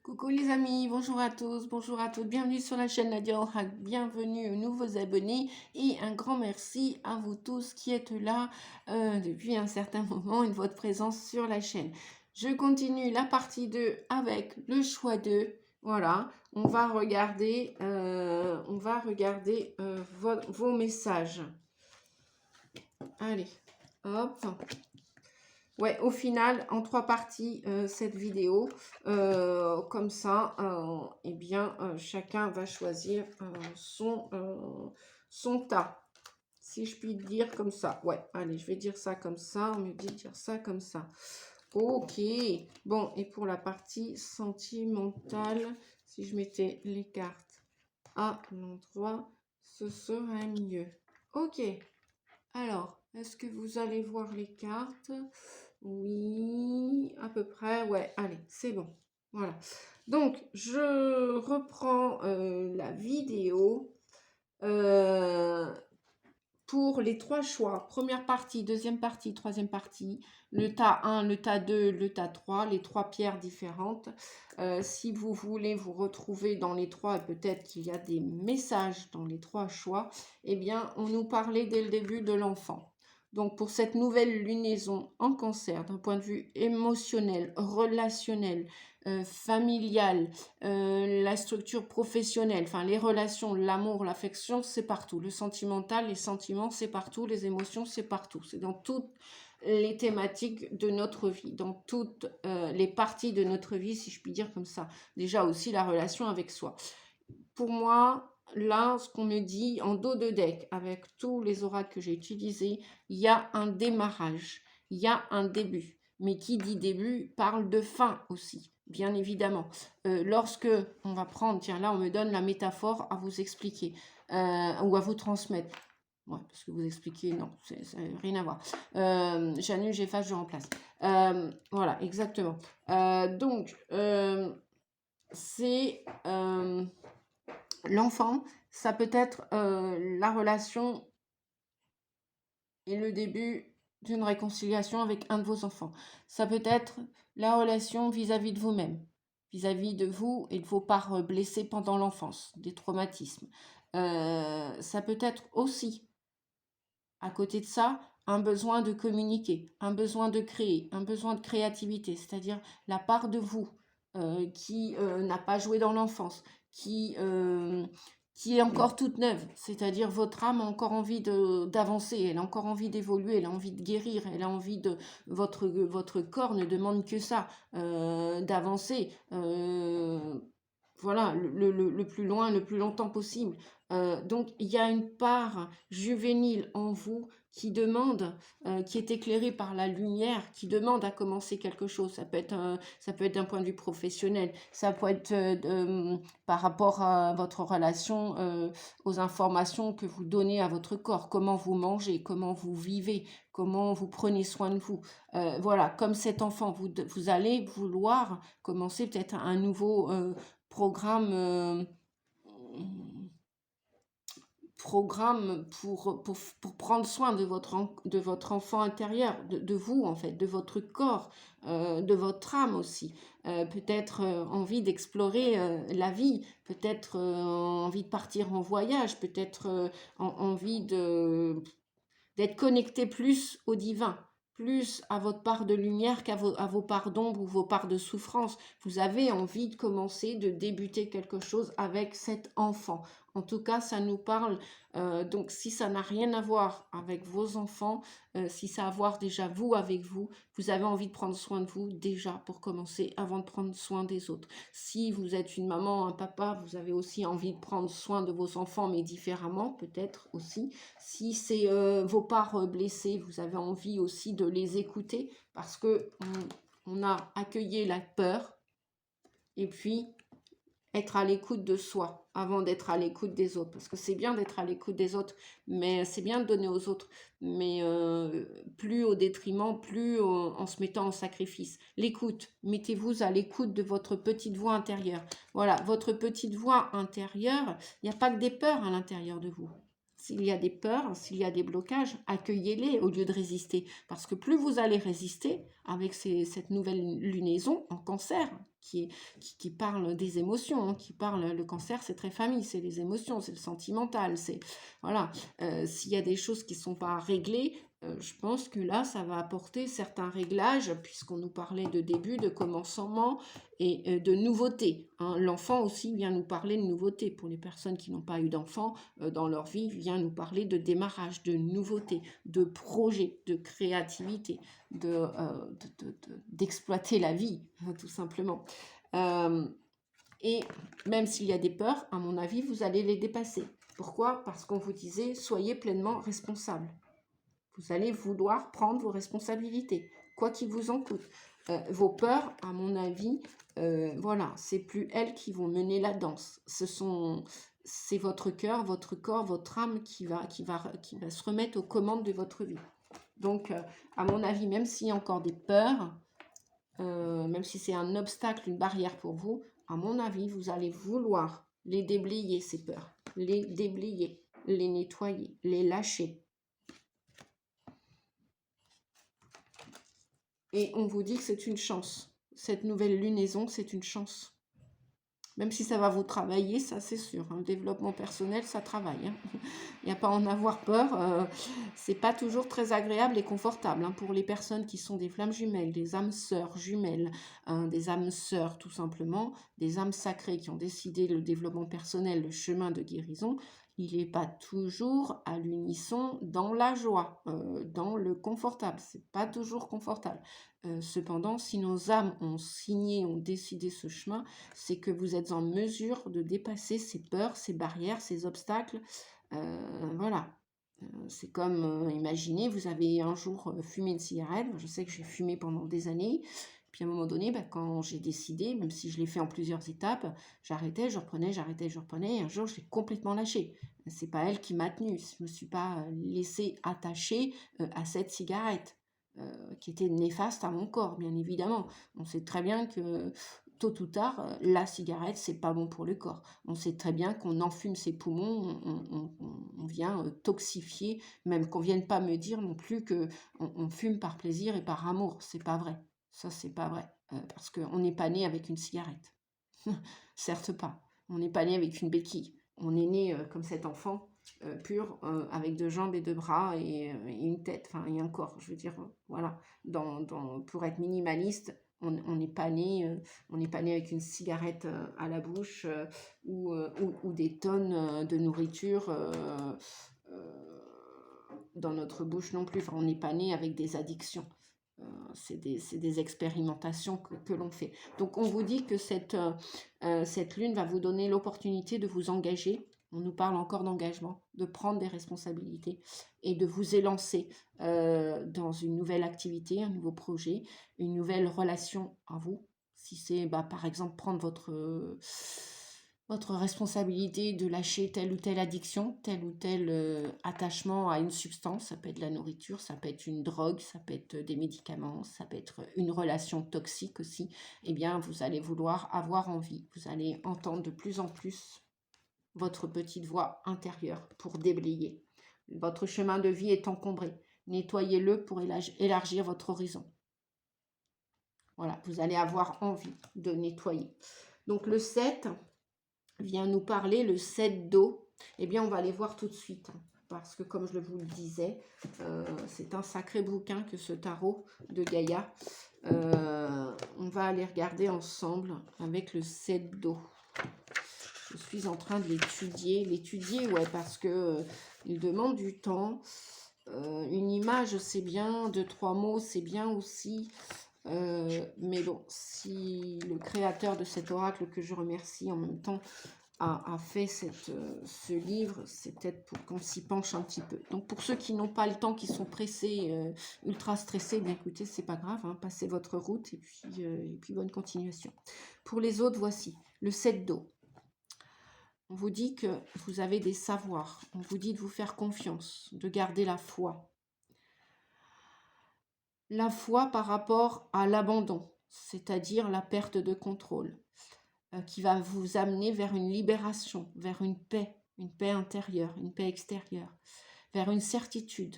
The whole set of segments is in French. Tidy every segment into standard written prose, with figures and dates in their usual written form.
Coucou les amis, bonjour à tous, bonjour à toutes, bienvenue sur la chaîne Nadia Oracle, bienvenue aux nouveaux abonnés et un grand merci à vous tous qui êtes là depuis un certain moment et de votre présence sur la chaîne. Je continue la partie 2 avec le choix 2. Voilà, on va regarder vos messages. Allez, hop. Ouais, au final, en 3 parties, cette vidéo. Comme ça, eh bien, chacun va choisir son tas. Si je puis dire comme ça. Ouais, allez, je vais dire ça comme ça. On me dit de dire ça comme ça. Ok. Bon, et pour la partie sentimentale, si je mettais les cartes à l'endroit, ce serait mieux. Ok. Alors, est-ce que vous allez voir les cartes? Oui, à peu près. Ouais, allez, c'est bon. Voilà. Donc, je reprends la vidéo pour les 3 choix. Première partie, deuxième partie, troisième partie. Le tas 1, le tas 2, le tas 3, les 3 pierres différentes. Si vous voulez vous retrouver dans les 3, et peut-être qu'il y a des messages dans les 3 choix, eh bien, on nous parlait dès le début de l'enfant. Donc, pour cette nouvelle lunaison en cancer, d'un point de vue émotionnel, relationnel, familial, la structure professionnelle, enfin les relations, l'amour, l'affection, c'est partout. Le sentimental, les sentiments, c'est partout. Les émotions, c'est partout. C'est dans toutes les thématiques de notre vie, dans toutes les parties de notre vie, si je puis dire comme ça. Déjà aussi la relation avec soi. Pour moi, là, ce qu'on me dit en dos de deck, avec tous les oracles que j'ai utilisés, il y a un démarrage, il y a un début. Mais qui dit début parle de fin aussi, bien évidemment. Lorsque on va prendre, tiens là, on me donne la métaphore à vous expliquer ou à vous transmettre. Ouais, parce que vous expliquez, non, ça n'a rien à voir. J'annule, j'efface, je remplace. Voilà, exactement. Donc, c'est l'enfant, ça peut être la relation et le début d'une réconciliation avec un de vos enfants. Ça peut être la relation vis-à-vis de vous-même, vis-à-vis de vous et de vos parts blessées pendant l'enfance, des traumatismes. Ça peut être aussi, à côté de ça, un besoin de communiquer, un besoin de créer, un besoin de créativité, c'est-à-dire la part de vous qui n'a pas joué dans l'enfance, qui est encore toute neuve, c'est-à-dire votre âme a encore envie d'avancer, elle a encore envie d'évoluer, elle a envie de guérir, elle a envie de... Votre corps ne demande que ça, d'avancer, voilà, le plus loin, le plus longtemps possible. Donc, il y a une part juvénile en vous qui demande, qui est éclairée par la lumière, qui demande à commencer quelque chose. Ça peut être d'un point de vue professionnel, ça peut être par rapport à votre relation, aux informations que vous donnez à votre corps, comment vous mangez, comment vous vivez, comment vous prenez soin de vous. Voilà, comme cet enfant, vous allez vouloir commencer peut-être un nouveau programme pour prendre soin de votre enfant intérieur, de vous en fait, de votre corps, de votre âme aussi. Peut-être envie d'explorer la vie, peut-être envie de partir en voyage, peut-être envie d'être connecté plus au divin, plus à votre part de lumière qu'à vos parts d'ombre ou vos parts de souffrance. Vous avez envie de commencer, de débuter quelque chose avec cet enfant. En tout cas, ça nous parle. Donc, si ça n'a rien à voir avec vos enfants, si ça a à voir déjà vous avec vous, vous avez envie de prendre soin de vous déjà pour commencer avant de prendre soin des autres. Si vous êtes une maman, un papa, vous avez aussi envie de prendre soin de vos enfants, mais différemment peut-être aussi. Si c'est vos parts blessées, vous avez envie aussi de les écouter parce que on a accueilli la peur et puis être à l'écoute de soi avant d'être à l'écoute des autres. Parce que c'est bien d'être à l'écoute des autres, mais c'est bien de donner aux autres, mais plus au détriment, plus en se mettant en sacrifice. L'écoute, mettez-vous à l'écoute de votre petite voix intérieure. Voilà, votre petite voix intérieure, il n'y a pas que des peurs à l'intérieur de vous. S'il y a des peurs, s'il y a des blocages, accueillez-les au lieu de résister. Parce que plus vous allez résister avec cette nouvelle lunaison en cancer, qui parle des émotions, hein, le cancer, c'est très famille, c'est les émotions, c'est le sentimental, c'est voilà. S'il y a des choses qui ne sont pas réglées, je pense que là, ça va apporter certains réglages, puisqu'on nous parlait de début, de commencement et de nouveauté, hein. L'enfant aussi vient nous parler de nouveauté. Pour les personnes qui n'ont pas eu d'enfant dans leur vie, vient nous parler de démarrage, de nouveauté, de projet, de créativité, d'exploiter la vie, tout simplement. Et même s'il y a des peurs, à mon avis, vous allez les dépasser. Pourquoi? Parce qu'on vous disait, soyez pleinement responsable. Vous allez vouloir prendre vos responsabilités, quoi qu'il vous en coûte. Vos peurs, à mon avis, voilà, c'est plus elles qui vont mener la danse. C'est votre cœur, votre corps, votre âme qui va se remettre aux commandes de votre vie. Donc, à mon avis, même s'il y a encore des peurs, même si c'est un obstacle, une barrière pour vous, à mon avis, vous allez vouloir les déblayer, ces peurs. Les déblayer, les nettoyer, les lâcher. Et on vous dit que c'est une chance. Cette nouvelle lunaison, c'est une chance. Même si ça va vous travailler, ça c'est sûr. Le développement personnel, ça travaille. Il n'y a pas à en avoir peur. C'est pas toujours très agréable et confortable pour les personnes qui sont des flammes jumelles, des âmes sœurs jumelles, des âmes sœurs tout simplement, des âmes sacrées qui ont décidé le développement personnel, le chemin de guérison. Il n'est pas toujours à l'unisson dans la joie, dans le confortable. C'est pas toujours confortable. Cependant, si nos âmes ont signé, ont décidé ce chemin, c'est que vous êtes en mesure de dépasser ces peurs, ces barrières, ces obstacles. Voilà. C'est comme, imaginez, vous avez un jour fumé une cigarette. Je sais que j'ai fumé pendant des années. Puis à un moment donné, quand j'ai décidé, même si je l'ai fait en plusieurs étapes, j'arrêtais, je reprenais, j'arrêtais, je reprenais. Et un jour, je l'ai complètement lâché. C'est pas elle qui m'a tenue. Je me suis pas laissée attacher à cette cigarette. Qui était néfaste à mon corps, bien évidemment. On sait très bien que tôt ou tard, la cigarette, c'est pas bon pour le corps. On sait très bien qu'on enfume ses poumons, on vient toxifier, même qu'on vienne pas me dire non plus que on fume par plaisir et par amour. C'est pas vrai. Ça, c'est pas vrai. Parce qu'on n'est pas né avec une cigarette. Certes pas. On n'est pas né avec une béquille. On est né comme cet enfant pur, avec deux jambes et deux bras et une tête, enfin, et un corps, je veux dire, voilà. Pour être minimaliste, on n'est pas né, on n'est pas né avec une cigarette à la bouche ou des tonnes de nourriture dans notre bouche non plus. Enfin, on n'est pas né avec des addictions. C'est des expérimentations que l'on fait. Donc, on vous dit que cette lune va vous donner l'opportunité de vous engager. On nous parle encore d'engagement, de prendre des responsabilités et de vous élancer dans une nouvelle activité, un nouveau projet, une nouvelle relation à vous. Si c'est, par exemple, prendre votre responsabilité de lâcher telle ou telle addiction, tel ou tel attachement à une substance, ça peut être la nourriture, ça peut être une drogue, ça peut être des médicaments, ça peut être une relation toxique aussi, eh bien vous allez vouloir avoir envie, vous allez entendre de plus en plus votre petite voix intérieure pour déblayer. Votre chemin de vie est encombré, nettoyez-le pour élargir votre horizon. Voilà, vous allez avoir envie de nettoyer. Donc le 7... vient nous parler, le 7 d'eau. Eh bien, on va aller voir tout de suite. Parce que, comme je vous le disais, c'est un sacré bouquin que ce tarot de Gaïa. On va aller regarder ensemble avec le 7 d'eau. Je suis en train de l'étudier, ouais, parce que il demande du temps. Une image, c'est bien. 2-3 mots, c'est bien aussi. Mais bon, si le créateur de cet oracle, que je remercie en même temps, a fait ce livre, c'est peut-être pour qu'on s'y penche un petit peu. Donc pour ceux qui n'ont pas le temps, qui sont pressés, ultra stressés, bien écoutez, c'est pas grave, passez votre route et puis bonne continuation. Pour les autres, voici le 7 d'eau. On vous dit que vous avez des savoirs, on vous dit de vous faire confiance, de garder la foi. La foi par rapport à l'abandon, c'est-à-dire la perte de contrôle, qui va vous amener vers une libération, vers une paix, une paix intérieure, une paix extérieure, vers une certitude.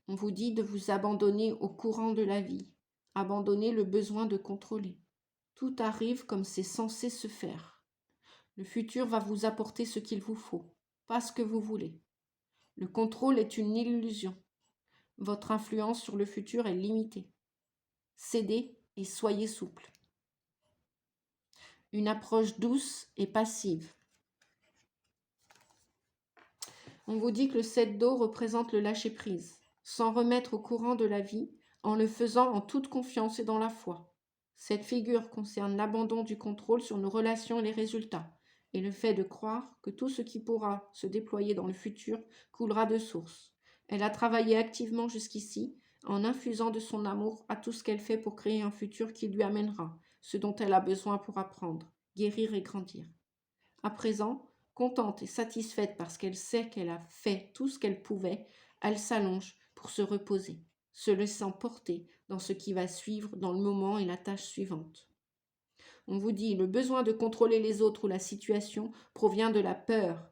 On vous dit de vous abandonner au courant de la vie, abandonner le besoin de contrôler. Tout arrive comme c'est censé se faire. Le futur va vous apporter ce qu'il vous faut, pas ce que vous voulez. Le contrôle est une illusion. Votre influence sur le futur est limitée. Cédez et soyez souple. Une approche douce et passive. On vous dit que le 7 d'eau représente le lâcher-prise, s'en remettre au courant de la vie en le faisant en toute confiance et dans la foi. Cette figure concerne l'abandon du contrôle sur nos relations et les résultats, et le fait de croire que tout ce qui pourra se déployer dans le futur coulera de source. Elle a travaillé activement jusqu'ici, en infusant de son amour à tout ce qu'elle fait pour créer un futur qui lui amènera ce dont elle a besoin pour apprendre, guérir et grandir. À présent, contente et satisfaite parce qu'elle sait qu'elle a fait tout ce qu'elle pouvait, elle s'allonge pour se reposer, se laissant porter dans ce qui va suivre dans le moment et la tâche suivante. On vous dit, le besoin de contrôler les autres ou la situation provient de la peur.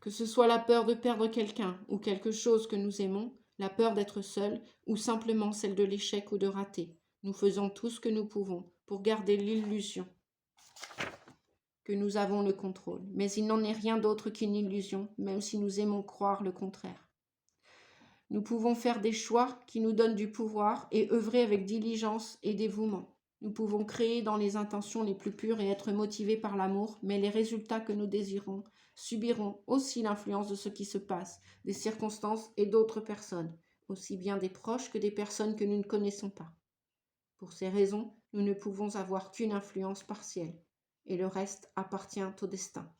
Que ce soit la peur de perdre quelqu'un ou quelque chose que nous aimons, la peur d'être seul ou simplement celle de l'échec ou de rater. Nous faisons tout ce que nous pouvons pour garder l'illusion que nous avons le contrôle, mais il n'en est rien d'autre qu'une illusion, même si nous aimons croire le contraire. Nous pouvons faire des choix qui nous donnent du pouvoir et œuvrer avec diligence et dévouement. Nous pouvons créer dans les intentions les plus pures et être motivés par l'amour, mais les résultats que nous désirons subiront aussi l'influence de ce qui se passe, des circonstances et d'autres personnes, aussi bien des proches que des personnes que nous ne connaissons pas. Pour ces raisons, nous ne pouvons avoir qu'une influence partielle, et le reste appartient au destin.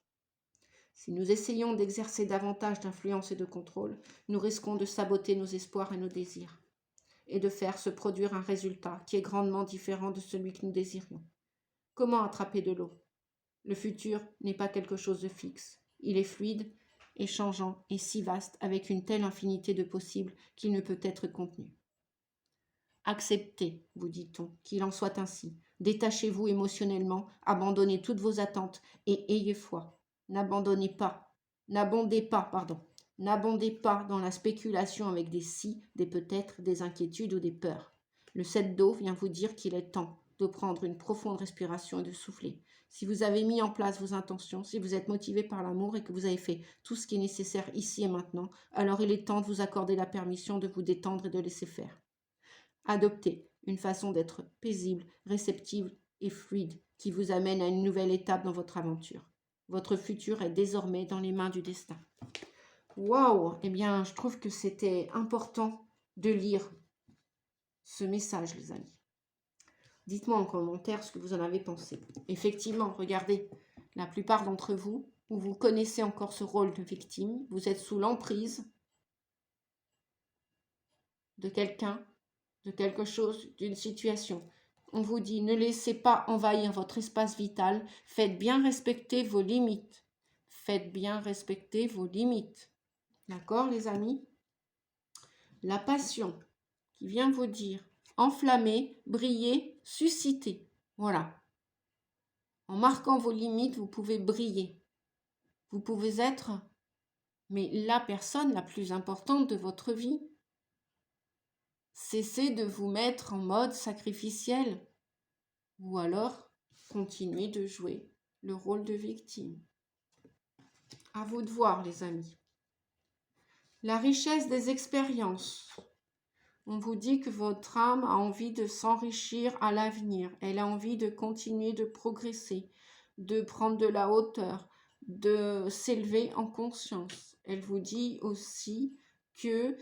Si nous essayons d'exercer davantage d'influence et de contrôle, nous risquons de saboter nos espoirs et nos désirs, et de faire se produire un résultat qui est grandement différent de celui que nous désirions. Comment attraper de l'eau? Le futur n'est pas quelque chose de fixe. Il est fluide et changeant et si vaste, avec une telle infinité de possibles qu'il ne peut être contenu. Acceptez, vous dit-on, qu'il en soit ainsi. Détachez-vous émotionnellement, abandonnez toutes vos attentes et ayez foi. N'abondez pas dans la spéculation avec des si, des peut-être, des inquiétudes ou des peurs. Le 7 d'eau vient vous dire qu'il est temps de prendre une profonde respiration et de souffler. Si vous avez mis en place vos intentions, si vous êtes motivé par l'amour et que vous avez fait tout ce qui est nécessaire ici et maintenant, alors il est temps de vous accorder la permission de vous détendre et de laisser faire. Adoptez une façon d'être paisible, réceptive et fluide qui vous amène à une nouvelle étape dans votre aventure. Votre futur est désormais dans les mains du destin. Waouh! Eh bien, je trouve que c'était important de lire ce message, les amis. Dites-moi en commentaire ce que vous en avez pensé. Effectivement, regardez, la plupart d'entre vous, où vous connaissez encore ce rôle de victime, vous êtes sous l'emprise de quelqu'un, de quelque chose, d'une situation. On vous dit, ne laissez pas envahir votre espace vital, faites bien respecter vos limites. Faites bien respecter vos limites. D'accord, les amis? La passion qui vient vous dire, enflammer, briller, susciter. Voilà. En marquant vos limites, vous pouvez briller. Vous pouvez être, mais la personne la plus importante de votre vie. Cessez de vous mettre en mode sacrificiel. Ou alors, continuez de jouer le rôle de victime. À vous de voir, les amis. La richesse des expériences. On vous dit que votre âme a envie de s'enrichir à l'avenir. Elle a envie de continuer de progresser, de prendre de la hauteur, de s'élever en conscience. Elle vous dit aussi que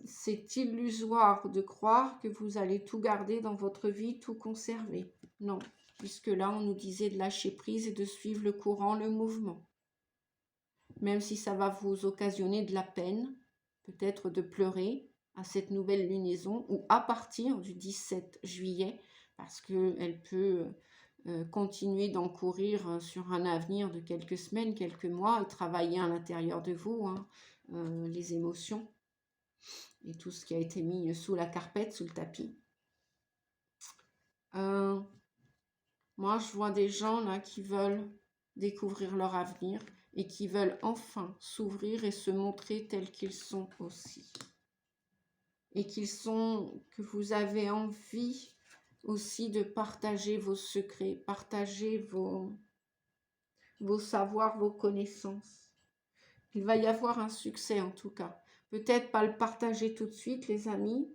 c'est illusoire de croire que vous allez tout garder dans votre vie, tout conserver. Non, puisque là, on nous disait de lâcher prise et de suivre le courant, le mouvement. Même si ça va vous occasionner de la peine, peut-être de pleurer à cette nouvelle lunaison ou à partir du 17 juillet, parce qu'elle peut continuer d'encourir sur un avenir de quelques semaines, quelques mois, et travailler à l'intérieur de vous, les émotions et tout ce qui a été mis sous la carpette, sous le tapis. Euh, Moi, je vois des gens là qui veulent découvrir leur avenir et qui veulent enfin s'ouvrir et se montrer tels qu'ils sont aussi. Et que vous avez envie aussi de partager vos secrets, partager vos savoirs, vos connaissances. Il va y avoir un succès en tout cas. Peut-être pas le partager tout de suite, les amis.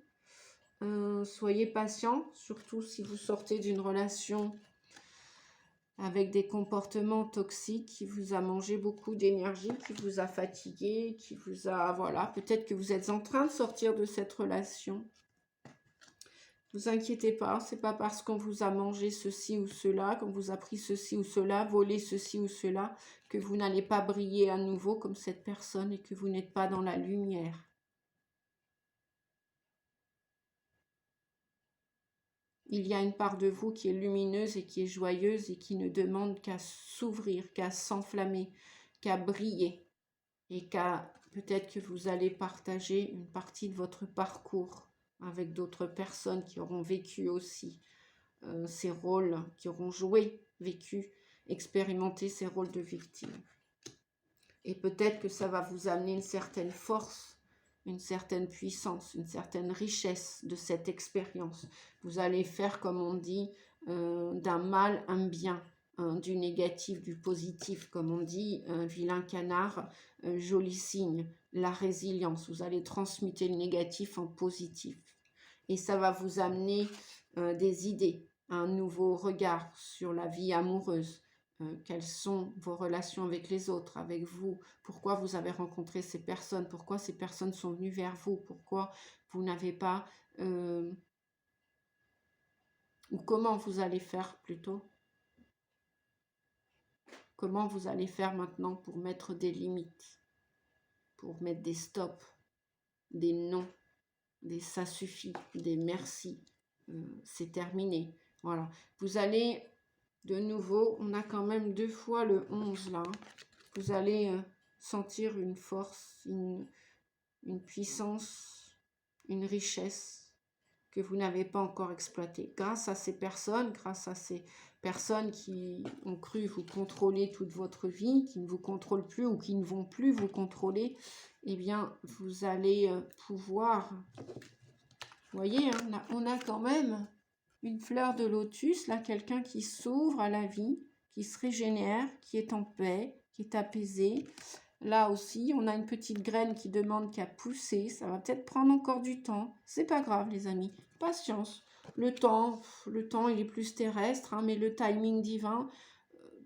Soyez patients, surtout si vous sortez d'une relation avec des comportements toxiques qui vous a mangé beaucoup d'énergie, qui vous a fatigué, qui vous a... Voilà, peut-être que vous êtes en train de sortir de cette relation. Vous inquiétez pas, c'est pas parce qu'on vous a mangé ceci ou cela, qu'on vous a pris ceci ou cela, volé ceci ou cela, que vous n'allez pas briller à nouveau comme cette personne et que vous n'êtes pas dans la lumière. Il y a une part de vous qui est lumineuse et qui est joyeuse et qui ne demande qu'à s'ouvrir, qu'à s'enflammer, qu'à briller et qu'à peut-être que vous allez partager une partie de votre parcours avec d'autres personnes qui auront vécu aussi ces rôles, qui auront joué, vécu, expérimenté ces rôles de victime. Et peut-être que ça va vous amener une certaine force, une certaine puissance, une certaine richesse de cette expérience. Vous allez faire, comme on dit, d'un mal un bien, du négatif, du positif, comme on dit, un vilain canard, joli signe, la résilience. Vous allez transmuter le négatif en positif. Et ça va vous amener des idées, un nouveau regard sur la vie amoureuse. Quelles sont vos relations avec les autres, avec vous, pourquoi vous avez rencontré ces personnes, pourquoi ces personnes sont venues vers vous, pourquoi vous n'avez pas, ou comment vous allez faire plutôt, comment vous allez faire maintenant pour mettre des limites, pour mettre des stops, des non, des ça suffit, des merci, c'est terminé. Voilà, vous allez de nouveau, on a quand même 2 fois le 11 là. Vous allez sentir une force, une puissance, une richesse que vous n'avez pas encore exploitée. Grâce à ces personnes qui ont cru vous contrôler toute votre vie, qui ne vous contrôlent plus ou qui ne vont plus vous contrôler, eh bien, vous allez pouvoir... Vous voyez, hein, on a quand même une fleur de lotus, là, quelqu'un qui s'ouvre à la vie, qui se régénère, qui est en paix, qui est apaisé. Là aussi, on a une petite graine qui demande qu'à pousser. Ça va peut-être prendre encore du temps. C'est pas grave, les amis. Patience. Le temps, il est plus terrestre, hein, mais le timing divin,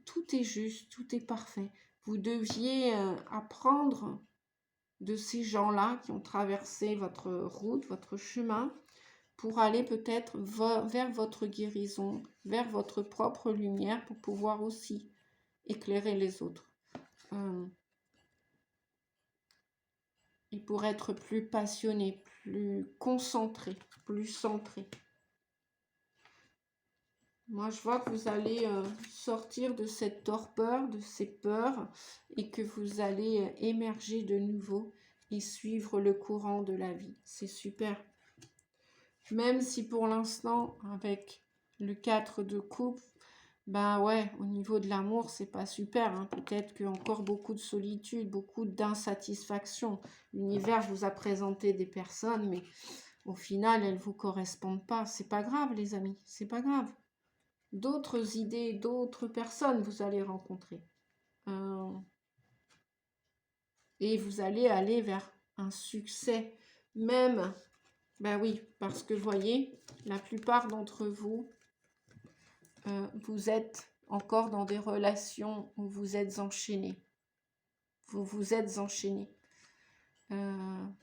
tout est juste, tout est parfait. Vous deviez apprendre de ces gens-là qui ont traversé votre route, votre chemin, pour aller peut-être vers votre guérison, vers votre propre lumière, pour pouvoir aussi éclairer les autres. Et pour être plus passionné, plus concentré, plus centré. Moi, je vois que vous allez sortir de cette torpeur, de ces peurs, et que vous allez émerger de nouveau et suivre le courant de la vie. C'est super. Même si pour l'instant, avec le 4 de coupe, bah ouais, au niveau de l'amour, c'est pas super. Hein. Peut-être qu'il y a encore beaucoup de solitude, beaucoup d'insatisfaction. L'univers vous a présenté des personnes, mais au final, elles ne vous correspondent pas. C'est pas grave, les amis, c'est pas grave. D'autres idées, d'autres personnes vous allez rencontrer. Et vous allez aller vers un succès. Même, ben oui, parce que vous voyez, la plupart d'entre vous, vous êtes encore dans des relations où vous êtes enchaînés. Vous vous êtes enchaînés. On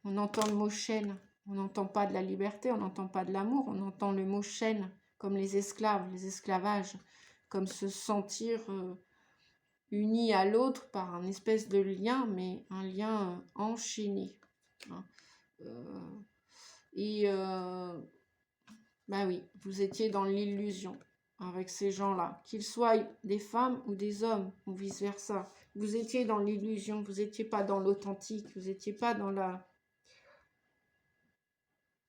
entend le mot chaîne. On n'entend pas de la liberté, on n'entend pas de l'amour. On entend le mot chaîne, comme les esclaves, les esclavages, comme se sentir unis à l'autre par un espèce de lien, mais un lien enchaîné. Hein. Ben oui, vous étiez dans l'illusion avec ces gens-là, qu'ils soient des femmes ou des hommes, ou vice-versa. Vous étiez dans l'illusion, vous n'étiez pas dans l'authentique, vous n'étiez pas dans la...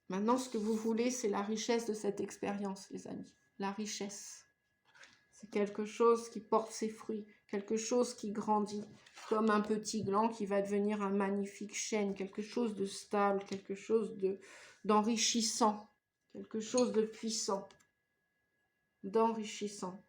Maintenant, ce que vous voulez, c'est la richesse de cette expérience, les amis. La richesse. C'est quelque chose qui porte ses fruits, quelque chose qui grandit, comme un petit gland qui va devenir un magnifique chêne, quelque chose de stable, quelque chose d'enrichissant, quelque chose de puissant, d'enrichissant.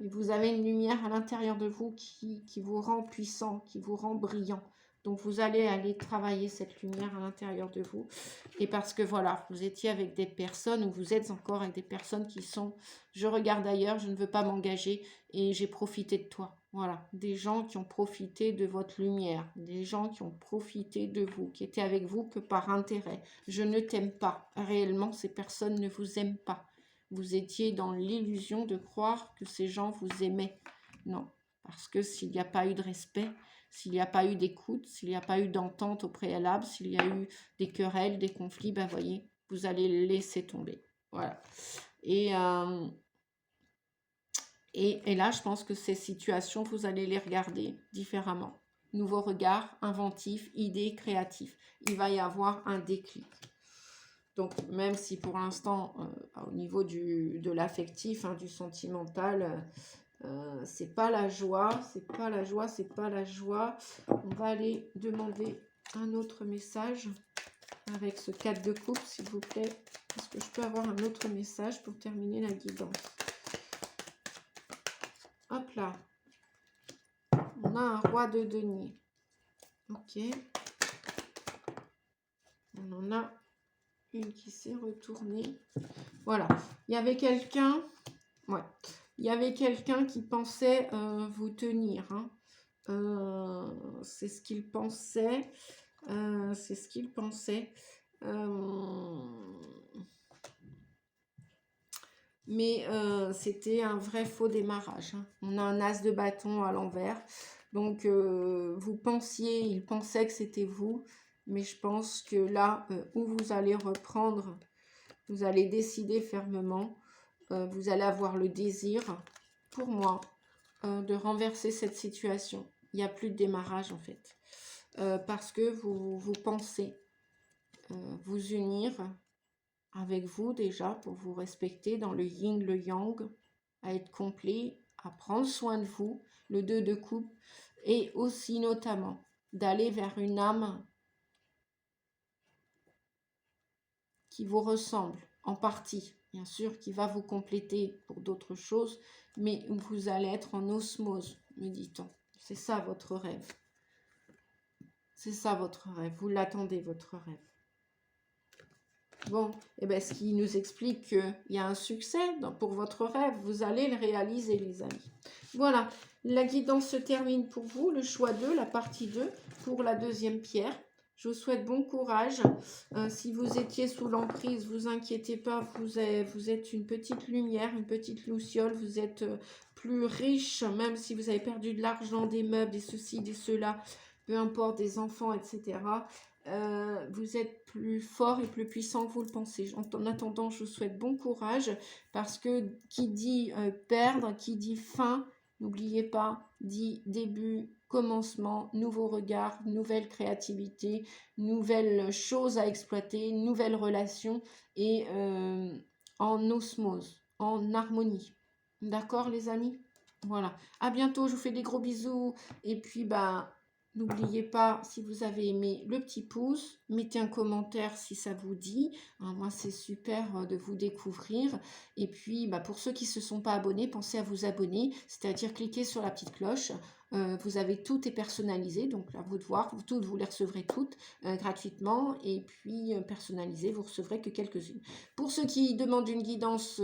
Et vous avez une lumière à l'intérieur de vous qui vous rend puissant, qui vous rend brillant. Donc, vous allez aller travailler cette lumière à l'intérieur de vous. Et parce que, voilà, vous étiez avec des personnes, ou vous êtes encore avec des personnes qui sont, je regarde ailleurs, je ne veux pas m'engager, et j'ai profité de toi. Voilà, des gens qui ont profité de votre lumière, des gens qui ont profité de vous, qui étaient avec vous que par intérêt. Je ne t'aime pas. Réellement, ces personnes ne vous aiment pas. Vous étiez dans l'illusion de croire que ces gens vous aimaient. Non, parce que s'il n'y a pas eu de respect, s'il n'y a pas eu d'écoute, s'il n'y a pas eu d'entente au préalable, s'il y a eu des querelles, des conflits, ben voyez, vous allez laisser tomber. Voilà. Et là, je pense que ces situations, vous allez les regarder différemment. Nouveau regard, inventif, idée, créatif. Il va y avoir un déclic. Donc, même si pour l'instant, au niveau de l'affectif, hein, du sentimental, c'est pas la joie, c'est pas la joie, c'est pas la joie. On va aller demander un autre message avec ce 4 de coupe, s'il vous plaît. Est-ce que je peux avoir un autre message pour terminer la guidance? Hop là. On a un roi de denier. Ok. On en a une qui s'est retournée. Voilà. Il y avait quelqu'un... Ouais. Il y avait quelqu'un qui pensait vous tenir. Hein. C'est ce qu'il pensait. C'est ce qu'il pensait. Mais c'était un vrai faux démarrage. Hein. On a un as de bâton à l'envers. Donc, vous pensiez, il pensait que c'était vous. Mais je pense que là où vous allez reprendre, vous allez décider fermement. Vous allez avoir le désir, pour moi, de renverser cette situation. Il n'y a plus de démarrage, en fait. Parce que vous pensez vous unir avec vous déjà, pour vous respecter dans le yin, le yang, à être complet, à prendre soin de vous, le 2 de coupe, et aussi notamment d'aller vers une âme qui vous ressemble en partie, bien sûr, qui va vous compléter pour d'autres choses, mais vous allez être en osmose, me dit-on. C'est ça votre rêve. C'est ça votre rêve. Vous l'attendez, votre rêve. Bon, et bien, ce qui nous explique qu'il y a un succès pour votre rêve. Vous allez le réaliser, les amis. Voilà, la guidance se termine pour vous. Le choix 2, la partie 2, pour la deuxième pierre. Je vous souhaite bon courage. Si vous étiez sous l'emprise, vous inquiétez pas. Vous êtes une petite lumière, une petite luciole. Vous êtes plus riche, même si vous avez perdu de l'argent, des meubles, des ceci, des cela, peu importe, des enfants, etc. Vous êtes plus fort et plus puissant que vous le pensez. En attendant, je vous souhaite bon courage parce que qui dit perdre, qui dit fin, n'oubliez pas, dit début, commencement, nouveau regard, nouvelle créativité, nouvelles choses à exploiter, nouvelles relations et en osmose, en harmonie. D'accord, les amis? Voilà. À bientôt, je vous fais des gros bisous et puis, bah... N'oubliez pas, si vous avez aimé, le petit pouce. Mettez un commentaire si ça vous dit. Hein, moi, c'est super de vous découvrir. Et puis, bah, pour ceux qui ne se sont pas abonnés, pensez à vous abonner. C'est-à-dire cliquez sur la petite cloche. Vous avez tout est personnalisé. Donc, à vous de voir. Toutes, vous les recevrez toutes gratuitement. Et puis, personnalisées, vous recevrez que quelques-unes. Pour ceux qui demandent une guidance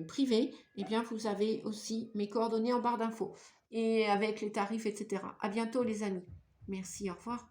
privée, eh bien, vous avez aussi mes coordonnées en barre d'infos. Et avec les tarifs, etc. À bientôt les amis. Merci, au revoir.